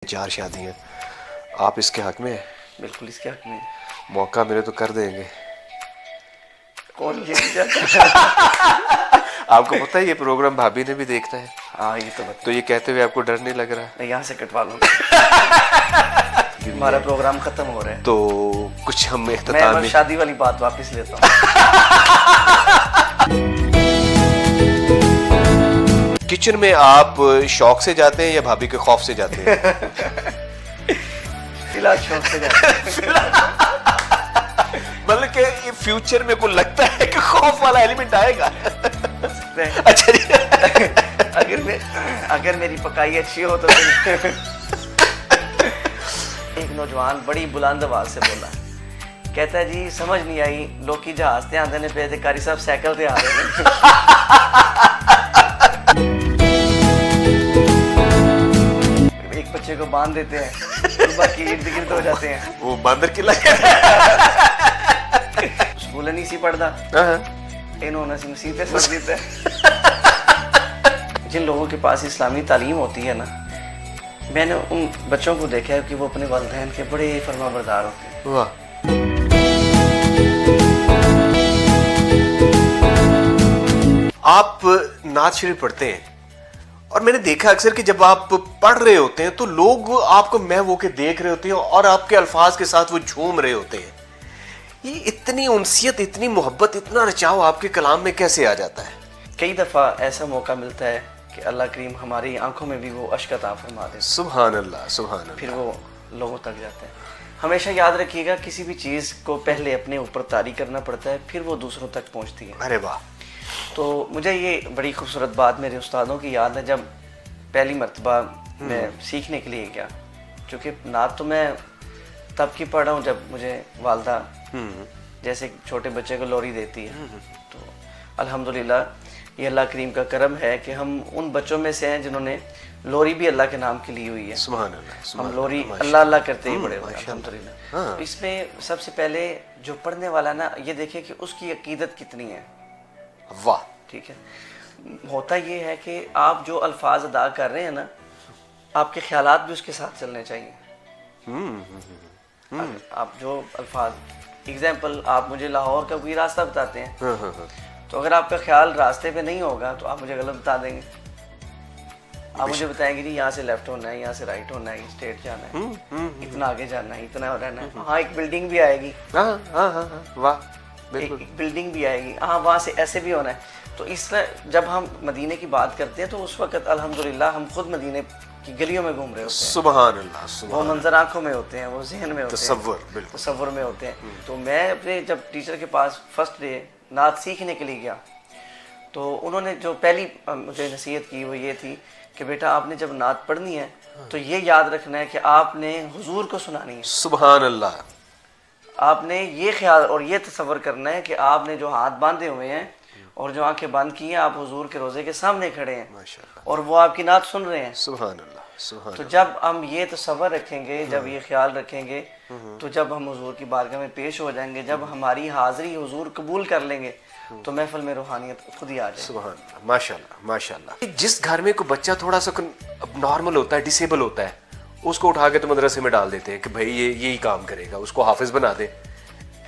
4 شادی ہیں، آپ اس کے حق میں ہیں؟ بالکل اس کے حق میں موقع ملے تو کر دیں گے۔ کون یہ نہیں چاہتا؟ آپ کو پتہ ہے یہ پروگرام بھابھی نے بھی دیکھنا ہے، ہاں یہ تو بتا تو یہ کہتے ہوئے آپ کو ڈر نہیں لگ رہا؟ میں یہاں سے کٹوا لوں گا، ہمارا پروگرام ختم ہو رہا ہے تو کچھ ہم میں اختتام بس میں شادی والی بات واپس لیتا ہوں۔ کچن میں آپ شوق سے جاتے ہیں یا بھابھی کے خوف سے جاتے ہیں؟ فی الحال شوق سے جاتا ہوں۔ مطلب کہ یہ فیوچر میں کوئی لگتا ہے کہ خوف والا ایلیمنٹ آئے گا؟ اچھا جی، اگر میری پکائی اچھی ہو تو پھر ایک نوجوان بڑی بلند آواز سے بولا، کہتا ہے جی سمجھ نہیں آئی لوکی جہاز تے آندے نے پے تے کاری صاحب سائیکل تے آ رہے ہیں۔ ایک بچے کو باندھ دیتے ہیں اور باقی ارد گرد ہو جاتے ہیں۔ وہ باندر کی لگے سکول نہیں سی پڑھتا انہوں نے مسیح سمجھ دیتا ہے۔ جن لوگوں کے پاس اسلامی تعلیم ہوتی ہے نا، میں نے ان بچوں کو دیکھا ہے کہ وہ اپنے والدین کے بڑے فرما بردار ہوتے ہیں۔ واہ، آپ نعت شریف پڑھتے ہیں اور میں نے دیکھا اکثر کہ جب آپ پڑھ رہے ہوتے ہیں تو لوگ آپ کو میں وہ کے دیکھ رہے ہوتے ہیں اور آپ کے الفاظ کے ساتھ وہ جھوم رہے ہوتے ہیں۔ یہ اتنی انسیت، اتنی محبت، اتنا رچاؤ آپ کے کلام میں کیسے آ جاتا ہے؟ کئی دفعہ ایسا موقع ملتا ہے کہ اللہ کریم ہماری آنکھوں میں بھی وہ اشک عطا فرما دیتے ہیں، سبحان اللہ، سبحان اللہ۔ پھر وہ لوگوں تک جاتے ہیں۔ ہمیشہ یاد رکھیے گا کسی بھی چیز کو پہلے اپنے اوپر طاری کرنا پڑتا ہے، پھر وہ دوسروں تک پہنچتی ہے۔ ارے واہ، تو مجھے یہ بڑی خوبصورت بات میرے استادوں کی یاد ہے، جب پہلی مرتبہ میں سیکھنے کے لیے گیا، چونکہ نعت تو میں تب کی پڑھ رہا ہوں جب مجھے والدہ جیسے چھوٹے بچے کو لوری دیتی ہے، تو الحمدللہ یہ اللہ کریم کا کرم ہے کہ ہم ان بچوں میں سے ہیں جنہوں نے لوری بھی اللہ کے نام کی لی ہوئی ہے۔ سبحان اللہ، ہم لوری اللہ اللہ کرتے ہی بڑے ہوئے الحمدللہ۔ اس میں سب سے پہلے جو پڑھنے والا نا، یہ دیکھے کہ اس کی عقیدت کتنی ہے۔ واہ، ٹھیک ہے، ہوتا یہ ہے کہ آپ جو الفاظ ادا کر رہے ہیں نا، آپ کے خیالات بھی اس کے ساتھ چلنے چاہیے۔ آپ جو الفاظ، ایگزامپل آپ مجھے لاہور کا کوئی راستہ بتاتے ہیں، تو اگر آپ کا خیال راستے پہ نہیں ہوگا تو آپ مجھے غلط بتا دیں گے۔ آپ مجھے بتائیں گے جی یہاں سے لیفٹ ہونا ہے، یہاں سے رائٹ ہونا ہے، اسٹریٹ جانا ہے، اتنا آگے جانا ہے، اتنا رہنا ہے۔ ہاں ایک بلڈنگ بھی آئے گی، واہ، ایک بلڈنگ بھی آئے گی، ہاں وہاں سے ایسے بھی ہونا ہے۔ تو اس طرح جب ہم مدینے کی بات کرتے ہیں تو اس وقت الحمدللہ ہم خود مدینے کی گلیوں میں گھوم رہے ہوتے ہیں۔ سبحان اللہ، وہ سبحان منظر آنکھوں میں ہوتے ہیں، وہ ذہن میں ہوتے ہیں، تصور، بالکل تصور میں ہوتے ہیں۔ تو میں اپنے جب ٹیچر کے پاس فرسٹ ڈے نعت سیکھنے کے لیے گیا، تو انہوں نے جو پہلی مجھے نصیحت کی وہ یہ تھی کہ بیٹا آپ نے جب نعت پڑھنی ہے تو یہ یاد رکھنا ہے کہ آپ نے حضور کو سنانی ہے۔ سبحان اللہ، آپ نے یہ خیال اور یہ تصور کرنا ہے کہ آپ نے جو ہاتھ باندھے ہوئے ہیں اور جو آنکھیں بند کی ہیں، آپ حضور کے روزے کے سامنے کھڑے ہیں ماشاءاللہ، اور وہ آپ کی نعت سن رہے ہیں۔ سبحان اللہ، سبحان تو جب ہم یہ تصور رکھیں گے، جب یہ خیال رکھیں گے، تو جب ہم حضور کی بارگاہ میں پیش ہو جائیں گے، جب ہماری حاضری حضور قبول کر لیں گے، تو محفل میں روحانیت خود ہی آ جائے۔ سبحان اللہ، ماشاءاللہ، ماشاءاللہ۔ جس گھر میں کوئی بچہ تھوڑا سا نارمل ہوتا ہے، ڈسیبل ہوتا ہے، اس کو اٹھا کے تو مدرسے میں ڈال دیتے ہیں کہ بھائی یہ یہی کام کرے گا، اس کو حافظ بنا دے۔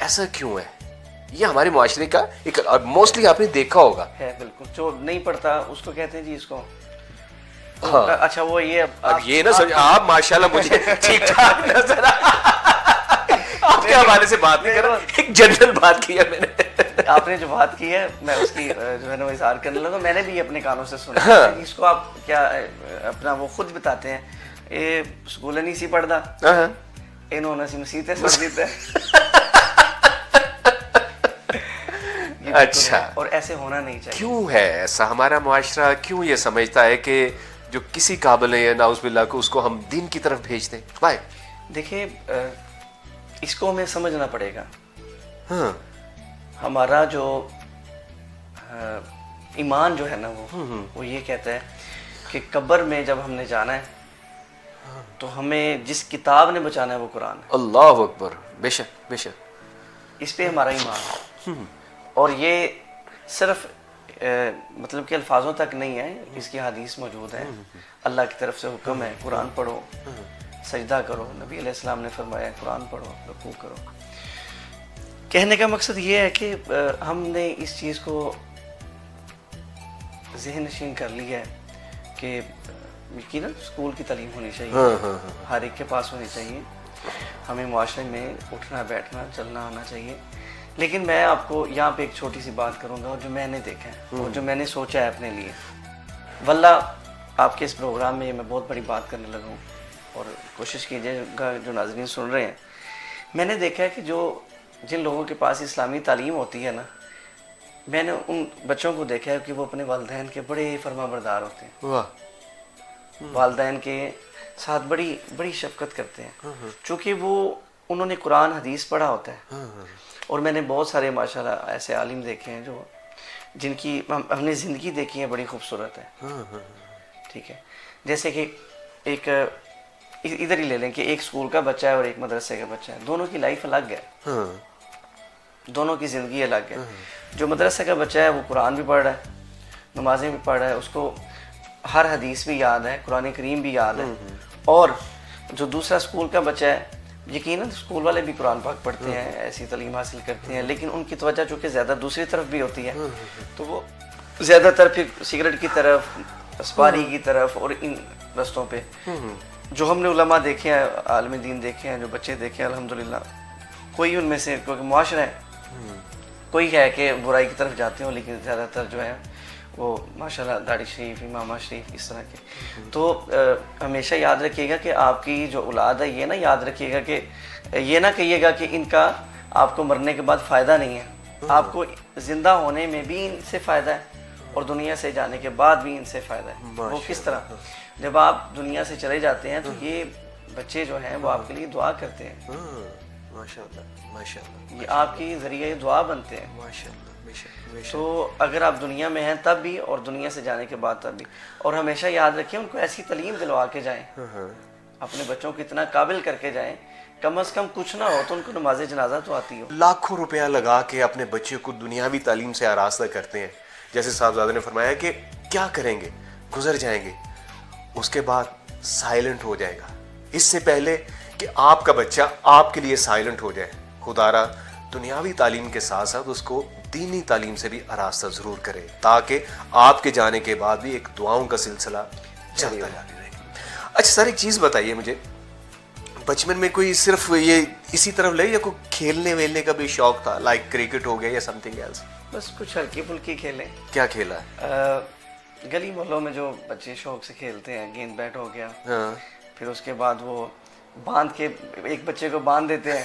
ایسا کیوں ہے؟ یہ ہمارے معاشرے کا ایک موسٹلی آپ نے دیکھا ہوگا ہے بالکل، جو نہیں پڑھتا اس کو کہتے ہیں جی اس کو ہاں۔ اچھا وہ یہ اب یہ نہ سمجھ، آپ ماشاءاللہ مجھے ٹھیک ٹھاک نظر آپ کے حوالے سے بات نہیں کر رہا، ایک جنرل بات کی ہے میں نے۔ آپ نے جو بات کی ہے میں اس کی جو ہے نا وہ اظہار کرنے لگا، میں نے بھی اپنے کانوں سے سنا۔ اس کو آپ کیا اپنا وہ خود بتاتے ہیں، یہ سکول نہیں سی پڑھتا، انہوں نے مسیح سمجھ دیتا ہے۔ اچھا، اور ایسے ہونا نہیں چاہیے۔ کیوں ہے ایسا؟ ہمارا معاشرہ کیوں یہ سمجھتا ہے کہ جو کسی قابل ہے نعوذ باللہ کو، اس کو ہم دین کی طرف بھیج دیں؟ بھائی دیکھیں اس کو ہمیں سمجھنا پڑے گا۔ ہمارا جو ایمان جو ہے نا وہ یہ کہتا ہے کہ قبر میں جب ہم نے جانا ہے تو ہمیں جس کتاب نے بچانا ہے وہ قرآن ہے۔ اللہ اکبر، بے شک، بے شک، اس پہ ہمارا ایمان ہے۔ اور یہ صرف مطلب کہ الفاظوں تک نہیں ہے، اس کی حدیث موجود ہے، اللہ کی طرف سے حکم ہے قرآن پڑھو، سجدہ کرو، نبی علیہ السلام نے فرمایا قرآن پڑھو، رکوع کرو. کہنے کا مقصد یہ ہے کہ ہم نے اس چیز کو ذہن نشین کر لیا ہے کہ یقیناً اسکول کی تعلیم ہونی چاہیے، ہر ایک کے پاس ہونی چاہیے، ہمیں معاشرے میں اٹھنا بیٹھنا چلنا آنا چاہیے. لیکن میں آپ کو یہاں پہ ایک چھوٹی سی بات کروں گا جو میں نے دیکھا ہے اور جو میں نے سوچا ہے اپنے لیے. واللہ آپ کے اس پروگرام میں میں بہت بڑی بات کرنے لگا ہوں اور کوشش کیجیے گا جو ناظرین سن رہے ہیں. میں نے دیکھا ہے کہ جن لوگوں کے پاس اسلامی تعلیم ہوتی ہے نا، میں نے ان بچوں کو دیکھا ہے کہ وہ اپنے والدین کے بڑے فرما بردار ہوتے ہیں. والدین کے ساتھ بڑی شفقت کرتے ہیں، چونکہ انہوں نے قرآن حدیث پڑھا ہوتا ہے. اور میں نے بہت سارے ماشاءاللہ ایسے عالم دیکھے ہیں جن کی ہم نے زندگی دیکھی ہے، بڑی خوبصورت ہے. ٹھیک ہے، جیسے کہ ایک ادھر ہی لے لیں کہ ایک اسکول کا بچہ ہے اور ایک مدرسے کا بچہ ہے، دونوں کی لائف الگ ہے، دونوں کی زندگی الگ ہے. جو مدرسے کا بچہ ہے وہ قرآن بھی پڑھ رہا ہے، نمازیں بھی پڑھ رہا ہے، اس کو ہر حدیث بھی یاد ہے، قرآن کریم بھی یاد ہے. اور جو دوسرا اسکول کا بچہ ہے، یقیناً اسکول والے بھی قرآن پاک پڑھتے ہیں، ایسی تعلیم حاصل کرتے ہیں، لیکن ان کی توجہ چونکہ زیادہ دوسری طرف بھی ہوتی ہے، تو وہ زیادہ تر پھر سگریٹ کی طرف، اسپاری کی طرف اور ان رستوں پہ. جو ہم نے علماء دیکھے ہیں، عالم دین دیکھے ہیں، جو بچے دیکھے ہیں، الحمدللہ کوئی ان میں سے، کیونکہ معاشرہ ہے، کوئی ہے کہ برائی کی طرف جاتے ہوں، لیکن زیادہ تر جو ہے وہ ماشاءاللہ داڑھی شریف، امامہ شریف، اس طرح کے. تو ہمیشہ یاد رکھیے گا کہ آپ کی جو اولاد ہے، یہ نہ یاد رکھیے گا کہ یہ نہ کہیے گا کہ ان کا آپ کو مرنے کے بعد فائدہ نہیں ہے. آپ کو زندہ ہونے میں بھی ان سے فائدہ ہے اور دنیا سے جانے کے بعد بھی ان سے فائدہ ہے. وہ کس طرح؟ جب آپ دنیا سے چلے جاتے ہیں تو یہ بچے جو ہیں وہ آپ کے لیے دعا کرتے ہیں، یہ آپ کی ذریعے دعا بنتے ہیں. تو اگر آپ دنیا میں ہیں تب بھی اور دنیا سے جانے کے بعد تب بھی. اور ہمیشہ یاد رکھیں ان کو ایسی تعلیم دلوا کے جائیں، اپنے بچوں کو اتنا قابل کر کے جائیں، کم از کم کچھ نہ ہو تو ان کو نماز جنازہ تو آتی ہو. لاکھوں روپیہ لگا کے اپنے بچے کو دنیاوی تعلیم سے آراستہ کرتے ہیں. جیسے صاحبزادہ نے فرمایا کہ کیا کریں گے، گزر جائیں گے، اس کے بعد سائلنٹ ہو جائے گا. اس سے پہلے کہ آپ کا بچہ آپ کے لیے سائلنٹ ہو جائے، خدارا دنیاوی تعلیم کے ساتھ ساتھ اس کو دینی تعلیم سے بھی آراستہ ضرور کرے، تاکہ آپ کے جانے کے بعد بھی ایک دعاؤں کا سلسلہ چلتا جاری رہے. اچھا سر، ایک چیز بتائیے مجھے، بچپن میں کوئی صرف یہ اسی طرف لے یا کوئی کھیلنے ویلنے کا بھی شوق تھا، لائک کرکٹ ہو گیا یا سم تھنگ ایلس؟ بس کچھ ہلکی پھلکی کھیلیں. کیا کھیلا ہے؟ گلی محلوں میں جو بچے شوق سے کھیلتے ہیں، گیند بیٹ ہو گیا، پھر اس کے بعد وہ باندھ کے ایک بچے کو باندھ دیتے ہیں،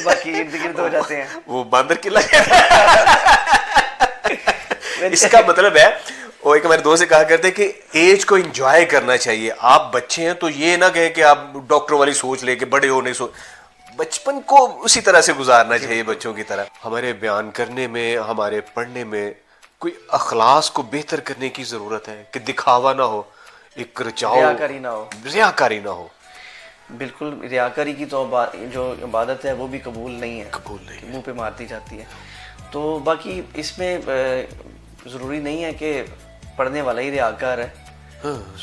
باقی ارد گرد ہو جاتے ہیں. وہ باندر قلعہ اس کا مطلب ہے، وہ ایک ہمارے دوست سے کہا کرتے کہ ایج کو انجوائے کرنا چاہیے. آپ بچے ہیں تو یہ نہ کہیں کہ آپ ڈاکٹر والی سوچ لے کہ بڑے ہونے بچپن کو اسی طرح سے گزارنا چاہیے بچوں کی طرح. ہمارے بیان کرنے میں، ہمارے پڑھنے میں کوئی اخلاص کو بہتر کرنے کی ضرورت ہے کہ دکھاوا نہ ہو، ایک رچاؤ، ریاکاری نہ ہو. بالکل، ریاکاری کی تو جو عبادت ہے وہ بھی قبول نہیں ہے، منہ پہ مارتی جاتی ہے. تو باقی اس میں ضروری نہیں ہے کہ پڑھنے والا ہی ریاکار ہے،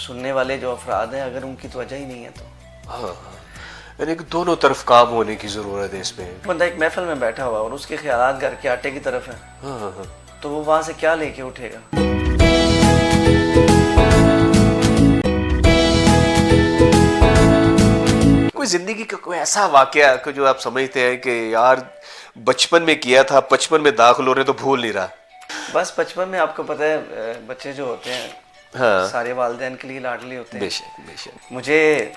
سننے والے جو افراد ہیں اگر ان کی توجہ ہی نہیں ہے تو یعنی کہ دونوں طرف کام ہونے کی ضرورت ہے. اس میں بندہ ایک محفل میں بیٹھا ہوا اور اس کے خیالات گھر کے آٹے کی طرف ہیں، تو وہ وہاں سے کیا لے کے اٹھے گا؟ کوئی زندگی کا کوئی ایسا واقعہ کہ جو آپ سمجھتے ہیں کہ یار بچپن میں کیا تھا، بچپن میں داخل ہو رہے تو بھول نہیں رہا؟ بس بچپن میں آپ کو پتہ ہے بچے جو ہوتے ہیں سارے والدین کے لیے لاڈلے ہوتے ہیں. بے شک. مجھے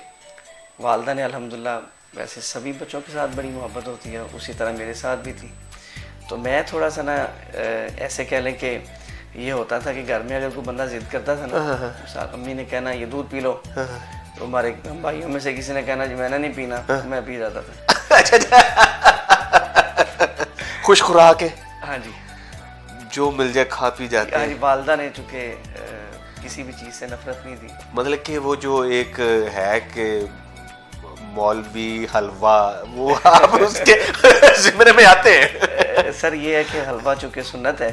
والدہ نے الحمدللہ، ویسے سبھی بچوں کے ساتھ بڑی محبت ہوتی ہے، اسی طرح میرے ساتھ بھی تھی. تو میں تھوڑا سا نا ایسے کہہ لیں کہ یہ ہوتا تھا کہ گھر میں اگر کوئی بندہ ضد کرتا تھا نا، امی نے کہنا یہ دودھ پی لو، تو ہمارے بھائیوں میں سے کسی نے کہنا جی میں نے نہیں پینا، میں پی جاتا تھا. خوش خوراک ہے. ہاں جی، جو مل جائے کھا پی جاتے ہیں. والدہ نے چونکہ کسی بھی چیز سے نفرت نہیں تھی. مطلب کہ وہ جو ایک ہے کہ مولوی حلوہ، وہ آپ اس کے زمرے میں آتے ہیں. سر یہ ہے کہ حلوہ چونکہ سنت ہے،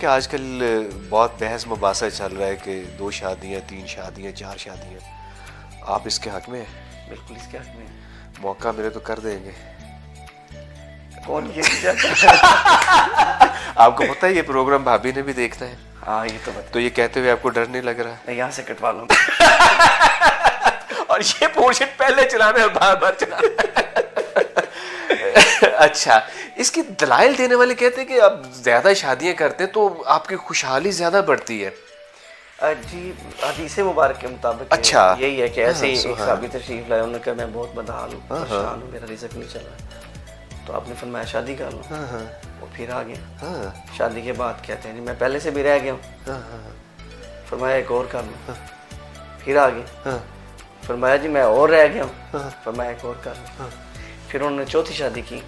کہ آج کل بہت بحث مباحثہ چل رہا ہے کہ 2 شادیاں 3 شادیاں 4 شادیاں، آپ اس کے حق میں ہیں؟ بالکل اس کے حق میں موقع ملے تو کر دیں گے. کون یہ آپ کو پتہ ہے یہ پروگرام بھابھی نے بھی دیکھتا ہے. ہاں یہ تو بتا، تو یہ کہتے ہوئے آپ کو ڈر نہیں لگ رہا؟ میں یہاں سے کٹوا لوں اور یہ پورشن پہلے چلانا اور بار بار چلانا. اچھا، اس کی دلائل دینے والے کہتے ہیں کہ آپ زیادہ شادیاں کرتے ہیں تو آپ کی خوشحالی زیادہ بڑھتی ہے. جی حدیث مبارک کے مطابق اچھا یہی ہے کہ ایسے ہی ایک صحابی تشریف لائے، انہوں نے کہا میں بہت بدحال ہوں، پریشان ہوں، میرا رزق نہیں چل رہا، تو آپ نے فرمایا شادی کر لو. وہ پھر آ گیا. شادی کے بعد کہتے ہیں جی میں پہلے سے بھی رہ گیا ہوں. فرمایا ایک اور کر لو. پھر آ گیا. فرمایا جی میں اور رہ گیا ہوں. فرمایا ایک اور کر لو. پھر انہوں نے چوتھی شادی کی.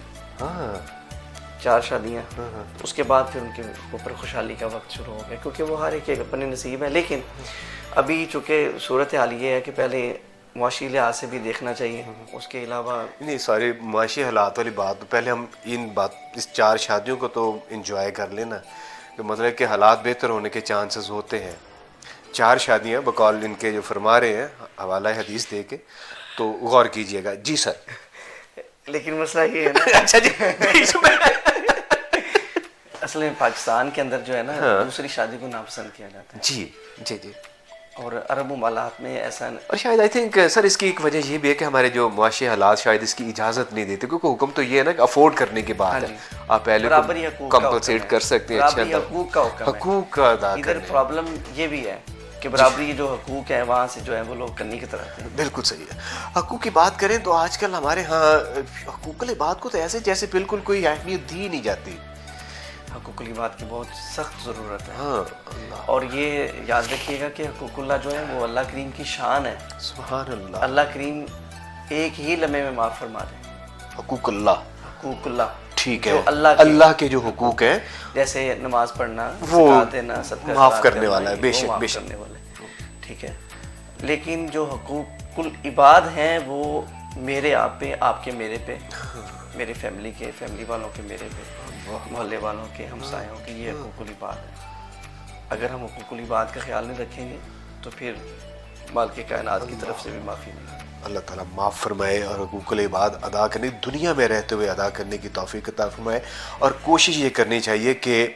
4 شادیاں. اس کے بعد پھر ان کے اوپر خوشحالی کا وقت شروع ہو گیا، کیونکہ وہ ہر ایک اپنے نصیب ہے. لیکن ابھی چونکہ صورتحال یہ ہے کہ پہلے معاشی لحاظ سے بھی دیکھنا چاہیے، اس کے علاوہ نہیں ساری معاشی حالات والی بات، پہلے ہم اس 4 شادیوں کو تو انجوائے کر لینا، کہ مطلب کہ حالات بہتر ہونے کے چانسز ہوتے ہیں. 4 شادیاں بقول ان کے جو فرما رہے ہیں حوالہ حدیث دے کے، تو غور کیجئے گا. جی سر. لیکن مسئلہ یہ ہے نا اچھا جی اصل میں پاکستان کے اندر جو ہے نا دوسری شادی کو ناپسند کیا جاتا ہے. جی جی جی. اور عرب ممالات میں ایسا اور شاید آئی تھنک سر اس کی ایک وجہ یہ بھی ہے کہ ہمارے جو معاشی حالات شاید اس کی اجازت نہیں دیتے، کیونکہ حکم تو یہ ہے نا کہ افورڈ کرنے کی بات ہے، آپ پہلے برابری حقوق کا کمپلسیٹ کر سکتے ہیں. برابری حقوق کا حکم ہے. حقوق کا ادا ادھر پرابلم یہ بھی ہے کہ برابری کے جو حقوق ہیں وہاں سے جو ہے وہ لوگ کرنے کی طرف ہیں. بالکل صحیح ہے. حقوق کی بات کریں تو آج کل ہمارے ہاں حقوق العباد کو تو ایسے جیسے بالکل کوئی اہمیت دی نہیں جاتی. حقوق العباد کی بہت سخت ضرورت ہے. ہاں اور یہ یاد رکھیے گا کہ حقوق اللہ جو ہے وہ اللہ کریم کی شان ہے. سبحان اللہ. اللہ کریم ایک ہی لمحے میں معاف فرما دے. حقوق اللہ. حقوق اللہ ٹھیک ہے. جو اللہ کے جو حقوق ہیں جیسے نماز پڑھنا، وہ زکوٰۃ دینا، صدقہ معاف کرنے والا ہے. بے شک بے شک. کرنے والے ٹھیک ہے. لیکن جو حقوق العباد ہیں وہ میرے آپ پہ، آپ کے میرے پہ، میرے فیملی کے، فیملی والوں کے میرے پہ، محلے والوں کے، ہمسایوں کے، یہ حقوق العباد ہے. اگر ہم حقوق العباد کا خیال نہیں رکھیں گے تو پھر مالک کائنات کی طرف سے بھی معافی نہیں. اللہ تعالیٰ معاف فرمائے اور حقوق العباد ادا کرنے، دنیا میں رہتے ہوئے ادا کرنے کی توفیق عطا فرمائے. اور کوشش یہ کرنی چاہیے کہ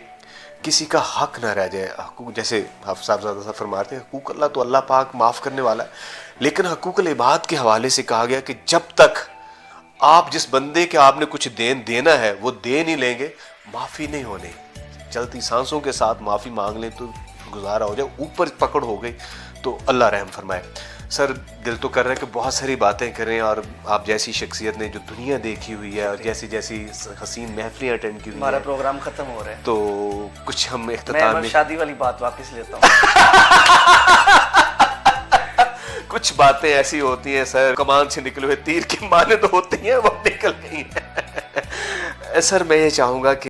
کسی کا حق نہ رہ جائے. حقوق جیسے حافظ صاحب زیادہ فرماتے ہیں حقوق اللہ تو اللہ پاک معاف کرنے والا ہے، لیکن حقوق العباد کے حوالے سے کہا گیا کہ جب تک آپ جس بندے کے آپ نے کچھ دینا ہے وہ دے نہیں لیں گے، معافی نہیں ہونے. چلتی سانسوں کے ساتھ معافی مانگ لیں تو گزارا ہو جائے. اوپر پکڑ ہو گئی تو اللہ رحم فرمائے. سر دل تو کر رہا ہے کہ بہت ساری باتیں کریں، اور آپ جیسی شخصیت نے جو دنیا دیکھی ہوئی ہے اور جیسی جیسی حسین محفلیں اٹینڈ کی ہوئی ہمارا ہیں، پروگرام ختم ہو رہا ہے تو کچھ ہم اختتام میں شادی والی بات واپس لیتا ہوں. کچھ باتیں ایسی ہوتی ہیں سر، کمان سے نکلے ہوئے تیر کی مانند ہوتی ہیں، وہ نکل گئی ہیں. سر میں یہ چاہوں گا کہ